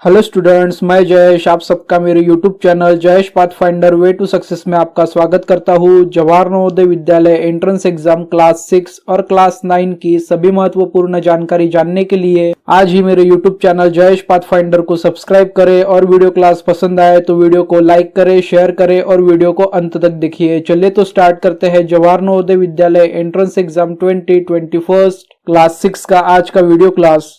Hello students, मैं जयेश आप सबका मेरे YouTube channel Jayesh pathfinder way to success में आपका स्वागत करता हूं। Jawahar Navodaya Vidyalaya entrance exam class 6 और क्लास 9 की सभी महत्वपूर्ण जानकारी जानने के लिए आज ही मेरे यूट्यूब चैनल जयेश पाथफाइंडर को सब्सक्राइब करें और वीडियो क्लास पसंद आए तो वीडियो को लाइक करें, शेयर करें और वीडियो को अंत तक देखिए। चलिए तो स्टार्ट करते हैं Jawahar Navodaya Vidyalaya entrance exam 2021 class 6 का आज का वीडियो क्लास।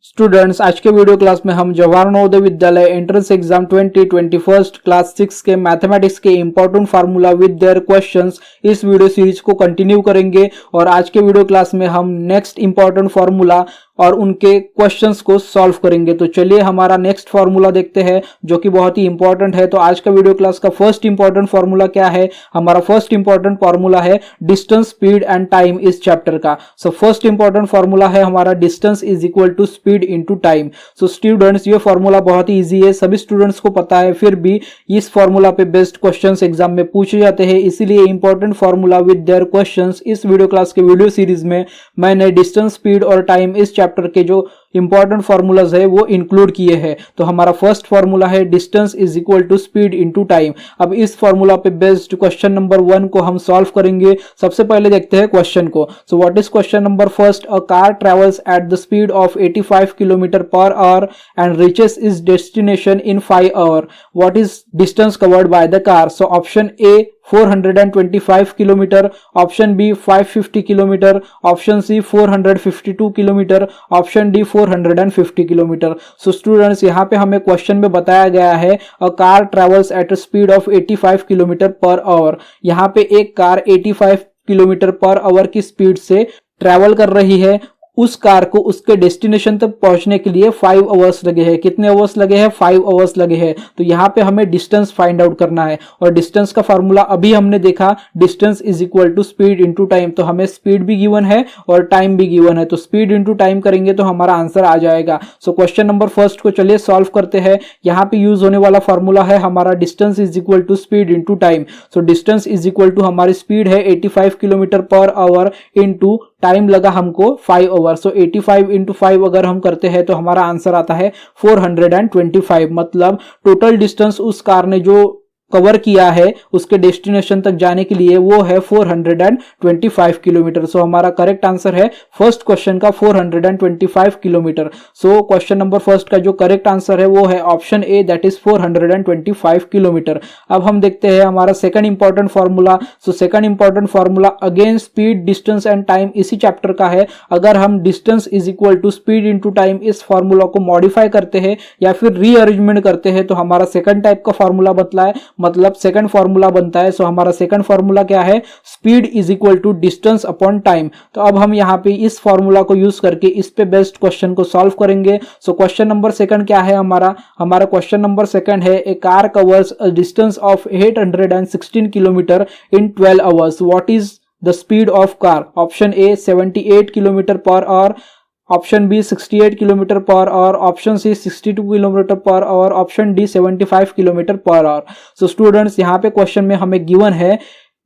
स्टूडेंट्स, आज के वीडियो क्लास में हम Jawahar Navodaya Vidyalaya entrance exam 2021 class 6 के मैथमेटिक्स के important formula with their questions इस वीडियो सीरीज को कंटिन्यू करेंगे और आज के वीडियो क्लास में हम नेक्स्ट इंपॉर्टेंट फार्मूला और उनके क्वेश्चंस को सॉल्व करेंगे। तो चलिए हमारा नेक्स्ट फार्मूला देखते हैं जो कि बहुत ही इंपॉर्टेंट है। तो आज का वीडियो क्लास का फर्स्ट इंपॉर्टेंट फार्मूला क्या है? हमारा फर्स्ट इंपॉर्टेंट फार्मूला है डिस्टेंस, स्पीड एंड टाइम इस चैप्टर का। सो फर्स्ट इंपॉर्टेंट फार्मूला है हमारा distance is equal to speed into time. So students, ये फार्मूला बहुत ही इजी है, सभी स्टूडेंट्स को पता है, फिर भी इस फार्मूला पे बेस्ट क्वेश्चंस एग्जाम में पूछे जाते हैं, इसीलिए important formula with their questions इस वीडियो क्लास के वीडियो सीरीज में मैंने डिस्टेंस, स्पीड और टाइम इस चैप्टर के जो इंपॉर्टेंट फार्मूलाज है वो इंक्लूड किए हैं। तो हमारा फर्स्ट फार्मूला है distance is equal to speed into time. अब इस फार्मूला पे बेस्ड क्वेश्चन नंबर 1 को हम सॉल्व करेंगे। सबसे पहले देखते हैं क्वेश्चन को। So what is question number first? A car travels at the speed of 85 kilometre per hour and reaches is destination in 5 hour. What is distance covered by the car? So option A 425 kilometre, option B 550 kilometre, option C 452 kilometre, option D 450 kilometre. So students, यहाँ पे हमें question में बताया गया है a car travels at a speed of 85 kilometre per our. यहाँ पे एक कार 85 किलोमीटर पर आवर की स्पीड से ट्रेवल कर रही है। उस कार को उसके डेस्टिनेशन तक पहुंचने के लिए 5 आवर्स लगे हैं। कितने आवर्स लगे हैं? 5 आवर्स लगे हैं। तो यहाँ पे हमें डिस्टेंस फाइंड आउट करना है और डिस्टेंस का फार्मूला अभी हमने देखा, distance is equal to speed into time. तो हमें स्पीड भी गिवन है और टाइम भी गिवन है, तो स्पीड इनटू टाइम करेंगे तो हमारा आंसर आ जाएगा। सो क्वेश्चन नंबर फर्स्ट को चलिए सॉल्व करते हैं। यहाँ पे यूज होने वाला फार्मूला है हमारा distance is equal to speed into time. So distance is equal to हमारी स्पीड है 85 kilometre per our into time लगा हमको 5 आवर। सो 85 इंटू 5 अगर हम करते हैं तो हमारा आंसर आता है 425। मतलब टोटल डिस्टेंस उस कार ने जो कवर किया है उसके डेस्टिनेशन तक जाने के लिए वो है 425 किलोमीटर। सो हमारा करेक्ट आंसर है फर्स्ट क्वेश्चन का 425 kilometre. So question number first का जो करेक्ट आंसर है वो है option A, that is 425 kilometre. अब हम देखते हैं हमारा second important formula. So second important formula again speed, distance and time इसी चैप्टर का है। अगर हम distance is equal to speed into time इस फार्मूला को मॉडिफाई करते हैं या फिर रीअरेंजमेंट करते हैं तो हमारा सेकंड टाइप का फार्मूला बदला है, मतलब सेकंड फार्मूला बनता है। सो हमारा सेकंड फार्मूला क्या है? Speed is equal to distance upon time. तो अब हम यहाँ पे इस फार्मूला को यूज करके इस पे बेस्ड क्वेश्चन को सॉल्व करेंगे। सो क्वेश्चन नंबर सेकंड क्या है हमारा क्वेश्चन नंबर सेकंड है a car covers a distance of 816 kilometre in 12 hours. What is the speed of car? Option A 78 kilometre per hour, option B 68 kilometre per hour, option C 62 kilometre per hour, option D 75 kilometre per hour. So students, यहाँ पे question में हमें given है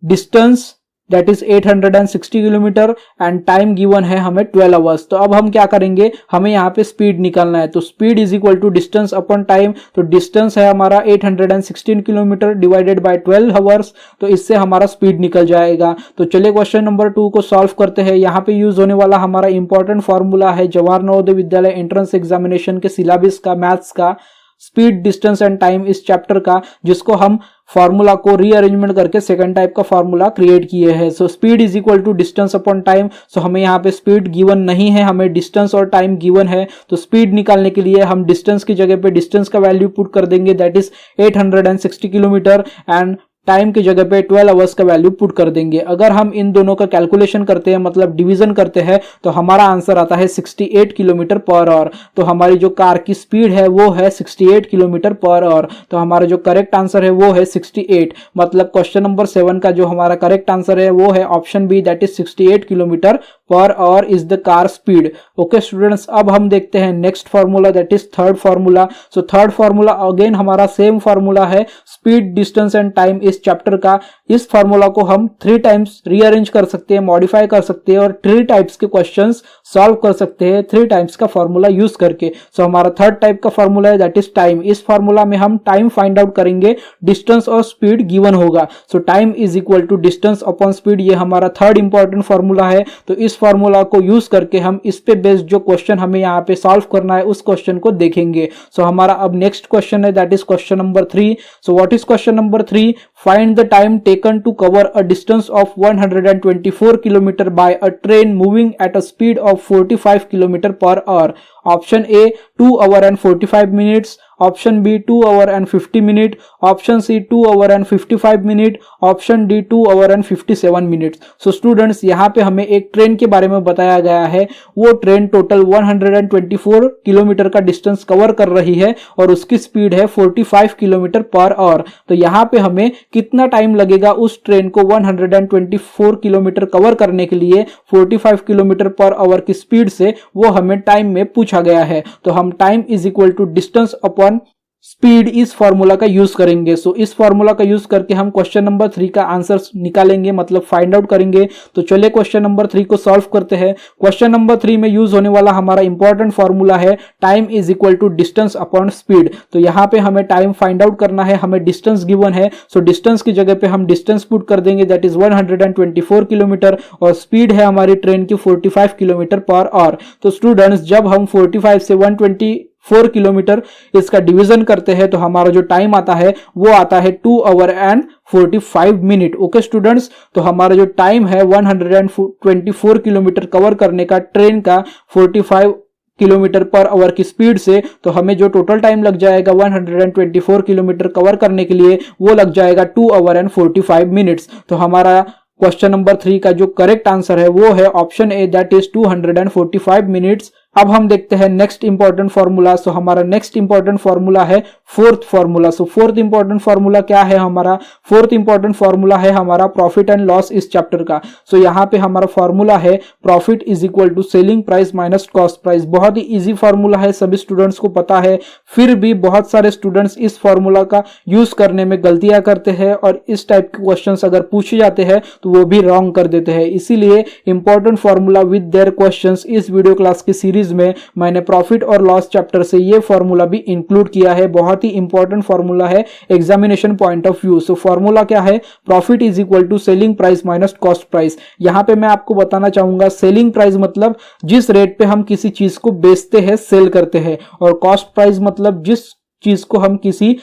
distance that is 860 kilometre and time given है हमें 12 hours. तो अब हम क्या करेंगे, हमें यहाँ पे स्पीड निकालना है। तो speed is equal to distance upon time. तो डिस्टेंस है हमारा 816 किलोमीटर डिवाइडेड बाय 12 आवर्स, तो इससे हमारा स्पीड निकल जाएगा। तो चलिए क्वेश्चन नंबर 2 को सॉल्व करते हैं। यहाँ पे यूज होने वाला हमारा इंपॉर्टेंट फार्मूला है जवाहर नवोदय विद्यालय एंट्रेंस एग्जामिनेशन के सिलेबस का, मैथ्स का, स्पीड, डिस्टेंस एंड टाइम इस चैप्टर का, जिसको हम फार्मूला को रीअरेंजमेंट करके सेकंड टाइप का फार्मूला क्रिएट किए हैं। So speed is equal to distance upon time. So हमें यहाँ पे स्पीड गिवन नहीं है, हमें डिस्टेंस और टाइम गिवन है। तो स्पीड निकालने के लिए हम डिस्टेंस की जगह पे डिस्टेंस का वैल्यू पुट कर देंगे, that is 860 kilometre and time की जगह पे 12 आवर्स का वैल्यू पुट कर देंगे। अगर हम इन दोनों का कैलकुलेशन करते हैं, मतलब डिवीजन करते हैं, तो हमारा आंसर आता है 68 किलोमीटर पर आवर। तो हमारी जो कार की स्पीड है वो है 68 किलोमीटर पर आवर। तो हमारा जो करेक्ट आंसर है वो है 68। मतलब क्वेश्चन नंबर 7 का जो हमारा करेक्ट आंसर है वो है option B, that is 68 kilometre per hour is the car speed. Okay students, अब हम देखते हैं next formula, that is third formula. So third formula again हमारा सेम फार्मूला है स्पीड, डिस्टेंस एंड टाइम इस चैप्टर का। इस फार्मूला को हम 3 टाइम्स रीअरेंज कर सकते हैं, मॉडिफाई कर सकते हैं और 3 टाइप्स के क्वेश्चंस सॉल्व कर सकते हैं 3 टाइप्स का फार्मूला यूज करके। सो हमारा थर्ड टाइप का फार्मूला है दैट इज टाइम। इस फार्मूला में हम टाइम फाइंड आउट करेंगे, डिस्टेंस और स्पीड गिवन होगा। So time is equal to distance upon speed, ये हमारा थर्ड इंपॉर्टेंट फार्मूला है। तो इस फार्मूला को यूज करके हम इस पे बेस्ड जो क्वेश्चन हमें यहाँ पे सॉल्व करना है उस क्वेश्चन को देखेंगे। सो हमारा अब नेक्स्ट क्वेश्चन है that is question number 3। So what is question number 3? Find the time taken to cover a distance of 124 kilometre by a train moving at a speed of 45 kilometre per hour. Option A 2 hour and 45 minutes, option B 2 hour and 50 minute, option C 2 hour and 55 minute, option D 2 hour and 57 minutes. So students, यहाँ पे हमें एक train के बारे में बताया गया है। वो ट्रेन टोटल 124 किलोमीटर का डिस्टेंस कवर कर रही है और उसकी स्पीड है 45 किलोमीटर पर आवर। तो यहाँ पे हमें कितना टाइम लगेगा उस ट्रेन को 124 किलोमीटर कवर करने के लिए 45 किलोमीटर पर आवर की स्पीड से, वो हमें टाइम में पूछा गया है। तो हम time is equal to distance upon speed इस फॉर्मूला का यूज करेंगे। सो इस फॉर्मूला का यूज करके हम क्वेश्चन नंबर 3 का आंसर निकालेंगे, मतलब फाइंड आउट करेंगे। तो चलिए क्वेश्चन नंबर 3 को सॉल्व करते हैं। क्वेश्चन नंबर 3 में यूज होने वाला हमारा इंपॉर्टेंट फॉर्मूला है time is equal to distance upon speed. तो यहाँ पे हमें टाइम फाइंड आउट करना है, हमें डिस्टेंस गिवन है। सो डिस्टेंस की जगह पे हम डिस्टेंस पुट कर देंगे दैट इज 124 किलोमीटर और स्पीड है हमारी ट्रेन की 45 किलोमीटर पर आवर। तो स्टूडेंट्स, जब हम 45 से 124 किलोमीटर इसका डिवीजन करते हैं तो हमारा जो टाइम आता है वो आता है 2 hour and 45 minute. Okay students, तो हमारा जो टाइम है 124 किलोमीटर कवर करने का ट्रेन का 45 किलोमीटर पर आवर की स्पीड से, तो हमें जो टोटल टाइम लग जाएगा 124 किलोमीटर कवर करने के लिए वो लग जाएगा 2 आवर एंड 45 मिनट्स। तो हमारा क्वेश्चन नंबर 3 का जो करेक्ट आंसर है वो है option A that is 245 minutes. अब हम देखते हैं नेक्स्ट इंपॉर्टेंट फॉर्मूला। सो हमारा नेक्स्ट इंपॉर्टेंट फॉर्मूला है fourth formula. So fourth important formula क्या है हमारा? फोर्थ इंपॉर्टेंट फॉर्मूला है हमारा प्रॉफिट एंड लॉस इस चैप्टर का। सो यहाँ पे हमारा फॉर्मूला है profit is equal to selling price minus cost price. बहुत ही इजी फॉर्मूला है, सभी स्टूडेंट्स को पता है, फिर भी बहुत सारे स्टूडेंट्स इस फॉर्मूला का यूज करने में गलतियां करते हैं और इस टाइप के क्वेश्चंस अगर पूछे जाते हैं तो वो भी रॉन्ग कर देते हैं। इसीलिए important formula with their questions इस वीडियो क्लास की सीरीज में मैंने प्रॉफिट और लॉस चैप्टर से ये फॉर्मूला भी इंक्लूड किया है। बहुत ही इंपॉर्टेंट फॉर्मूला है examination point of view. So formula क्या है? Profit is equal to selling price minus cost price. यहां पे मैं आपको बताना चाहूंगा सेलिंग प्राइस मतलब जिस रेट पे हम किसी चीज को बेचते हैं, सेल करते हैं, और कॉस्ट प्राइस मतलब जिस चीज को हम किसी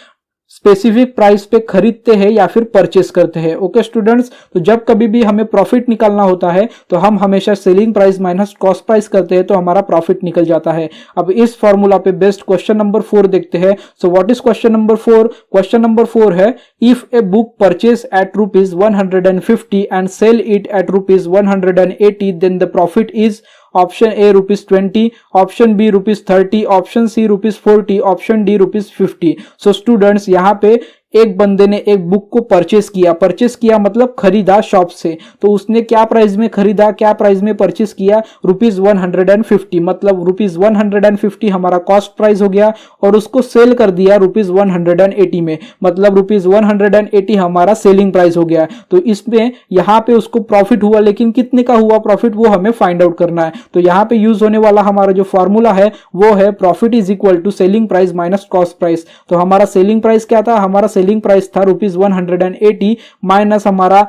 स्पेसिफिक प्राइस पे खरीदते हैं या फिर परचेस करते हैं। ओके स्टूडेंट्स, तो जब कभी भी हमें प्रॉफिट निकालना होता है तो हम हमेशा selling price minus cost price करते हैं, तो हमारा प्रॉफिट निकल जाता है। अब इस फॉर्मूला पे बेस्ड क्वेश्चन नंबर 4 देखते हैं। So what is question number 4? Question number 4 है if a book purchase at ₹150 and sell it at ₹180 then the profit is option A ₹20, option B ₹30, option C ₹40, option D ₹50। So students, यहाँ पे एक बंदे ने एक book को purchase किया मतलब खरीदा शॉप से। तो उसने क्या प्राइस में खरीदा, क्या प्राइस में परचेस किया? ₹150, मतलब ₹150 हमारा कॉस्ट प्राइस हो गया, और उसको सेल कर दिया ₹180 में, मतलब ₹180 हमारा सेलिंग प्राइस हो गया। तो इसमें यहाँ पे उसको प्रॉफिट हुआ, लेकिन कितने का हुआ प्रॉफिट वो हमें फाइंड आउट करना है। तो यहाँ पे यूज होने वाला हमारा जो फॉर्मूला है वो है profit is equal to selling price minus cost price. तो हमारा सेलिंग प्राइस क्या था? हमारा सेलिंग प्राइस था ₹180 माइनस हमारा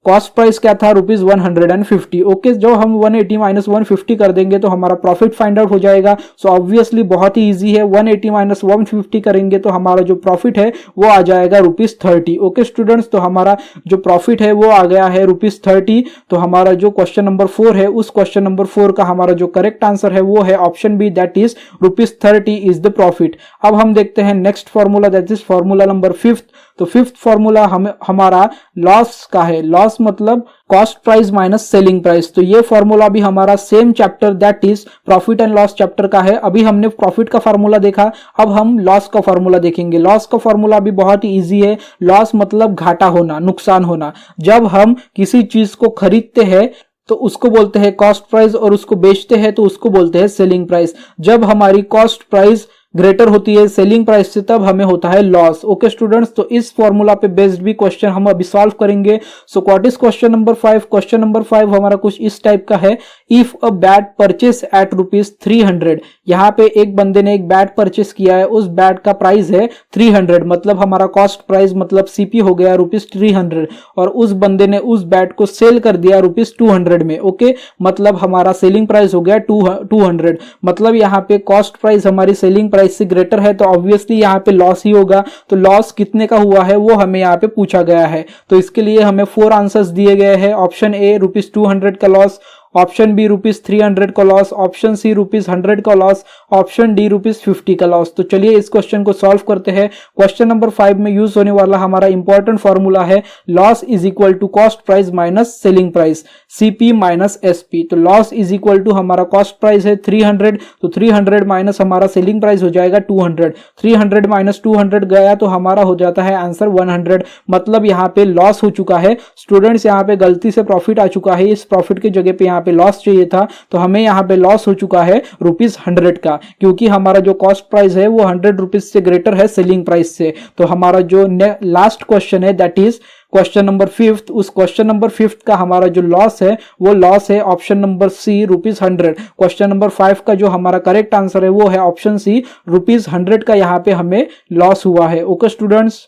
कॉस्ट प्राइस क्या था? ₹150। ओके, जो हम 180 माइनस 150 कर देंगे तो हमारा प्रॉफिट फाइंड आउट हो जाएगा। सो ऑब्वियसली बहुत ही इजी है, 180 माइनस 150 करेंगे तो हमारा जो प्रॉफिट है वो आ जाएगा ₹30। ओके स्टूडेंट्स, तो हमारा जो प्रॉफिट है वो आ गया है ₹30। तो हमारा जो क्वेश्चन नंबर 4 है उस क्वेश्चन नंबर 4 का हमारा जो करेक्ट आंसर है वो है option B that is ₹30 is the profit. अब हम देखते हैं next formula that is formula number 5। तो फिफ्थ फॉर्मूला हमारा लॉस का है। लॉस मतलब cost price minus selling price. तो ये फॉर्मूला भी हमारा same chapter that is profit and loss chapter का है। अभी हमने प्रॉफिट का फॉर्मूला देखा, अब हम लॉस का फॉर्मूला देखेंगे। लॉस का फॉर्मूला भी बहुत ही इजी है। लॉस मतलब घाटा होना, नुकसान होना। जब हम किसी चीज को खरीदते हैं तो उसको बोलते हैं कॉस्ट प्राइस, और उसको बेचते हैं तो उसको बोलते हैं सेलिंग प्राइस। जब हमारी कॉस्ट प्राइस ग्रेटर होती है सेलिंग प्राइस से तब हमें होता है लॉस। ओके स्टूडेंट्स, तो इस फॉर्मूला पे बेस्ड भी क्वेश्चन हम अभी सॉल्व करेंगे। So what is question number 5? Question number 5 हमारा कुछ इस टाइप का है। If a bat purchase at ₹300, यहाँ पे एक बंदे ने एक बैट परचेस किया है, उस बैट का प्राइस है 300, मतलब हमारा कॉस्ट प्राइस मतलब सीपी हो गया ₹300, और उस बंदे ने उस बैट को सेल कर दिया ₹200 में। ओके, मतलब हमारा सेलिंग प्राइस हो गया 200, मतलब यहाँ पे कॉस्ट प्राइस हमारी सेलिंग प्राइस से ग्रेटर है, तो ऑब्वियसली यहाँ पे लॉस ही होगा। तो लॉस कितने का हुआ है वो हमें यहाँ पे पूछा गया है। तो इसके लिए हमें 4 आंसर्स दिए गए हैं। ऑप्शन ए ₹200 का लॉस, ऑप्शन बी ₹300 का लॉस, ऑप्शन सी ₹100 का लॉस, ऑप्शन डी ₹50 का लॉस। तो चलिए इस क्वेश्चन को सॉल्व करते हैं। क्वेश्चन नंबर 5 में यूज होने वाला हमारा इंपॉर्टेंट फॉर्मूला है loss is equal to cost price minus selling price, CP minus SP. तो लॉस इज इक्वल टू हमारा कॉस्ट प्राइस है 300, तो 300 माइनस हमारा सेलिंग प्राइस हो जाएगा 200। 300 माइनस 200 गया तो हमारा हो जाता है आंसर 100, मतलब यहाँ पे लॉस हो चुका है। स्टूडेंट्स यहाँ पे गलती से प्रॉफिट आ चुका है, इस प्रॉफिट की जगह पे यहाँ पे लॉस चाहिए था, तो हमें यहाँ पे लॉस हो चुका है ₹100 का, क्योंकि हमारा जो कॉस्ट प्राइस है वो ₹100 से ग्रेटर है सेलिंग प्राइस से। तो हमारा जो लास्ट क्वेश्चन है दैट इज क्वेश्चन नंबर 5, उस क्वेश्चन नंबर 5 का हमारा जो लॉस है वो लॉस है option number C ₹100। Question number 5 का जो हमारा करेक्ट आंसर है वो है ऑप्शन सी, ₹100 का यहाँ पे हमें लॉस हुआ है। ओके स्टूडेंट्स,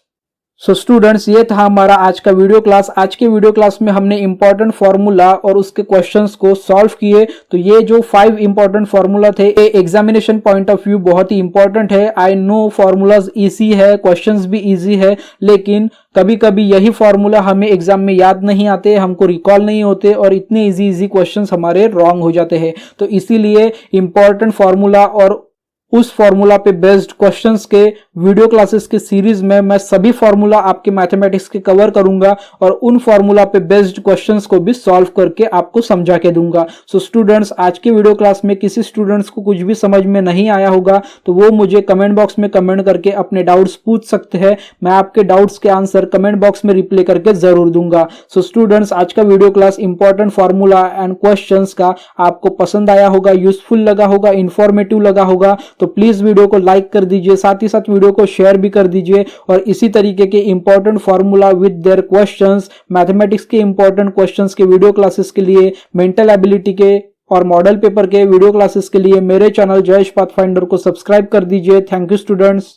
सो स्टूडेंट्स ये था हमारा आज का वीडियो क्लास। आज के वीडियो क्लास में हमने इंपॉर्टेंट फॉर्मूला और उसके क्वेश्चंस को सॉल्व किए। तो ये जो 5 इंपॉर्टेंट फॉर्मूला थे ये एग्जामिनेशन पॉइंट ऑफ व्यू बहुत ही इंपॉर्टेंट है। आई नो फॉर्मूलाज इजी है, क्वेश्चंस भी इजी है, लेकिन कभी कभी यही फॉर्मूला हमें एग्जाम में याद नहीं आते, हमको रिकॉल नहीं होते और इतने इजी क्वेश्चंस हमारे रॉन्ग हो जाते हैं। तो इसीलिए इंपॉर्टेंट फॉर्मूला और उस फॉर्मूला पे बेस्ड क्वेश्चंस के वीडियो क्लासेस के सीरीज में मैं सभी फॉर्मूला आपके मैथमेटिक्स के कवर करूंगा और उन फॉर्मूला पे बेस्ड क्वेश्चंस को भी सॉल्व करके आपको समझा के दूंगा। सो स्टूडेंट्स, आज के वीडियो क्लास में किसी स्टूडेंट्स को कुछ भी समझ में नहीं आया होगा तो वो मुझे कमेंट बॉक्स में कमेंट करके अपने डाउट्स पूछ सकते हैं। मैं आपके डाउट्स के आंसर कमेंट बॉक्स में रिप्लाई करके जरूर दूंगा। सो स्टूडेंट्स, आज का video class important formula and questions का आपको पसंद आया होगा, यूजफुल लगा होगा, इंफॉर्मेटिव लगा होगा, तो प्लीज वीडियो को लाइक कर दीजिए, साथ ही साथ वीडियो को शेयर भी कर दीजिए। और इसी तरीके के important formula with their questions, mathematics के इंपॉर्टेंट क्वेश्चंस के वीडियो क्लासेस के लिए, मेंटल एबिलिटी के और मॉडल पेपर के वीडियो क्लासेस के लिए मेरे चैनल जयेश पाथफाइंडर को सब्सक्राइब कर दीजिए। Thank you students.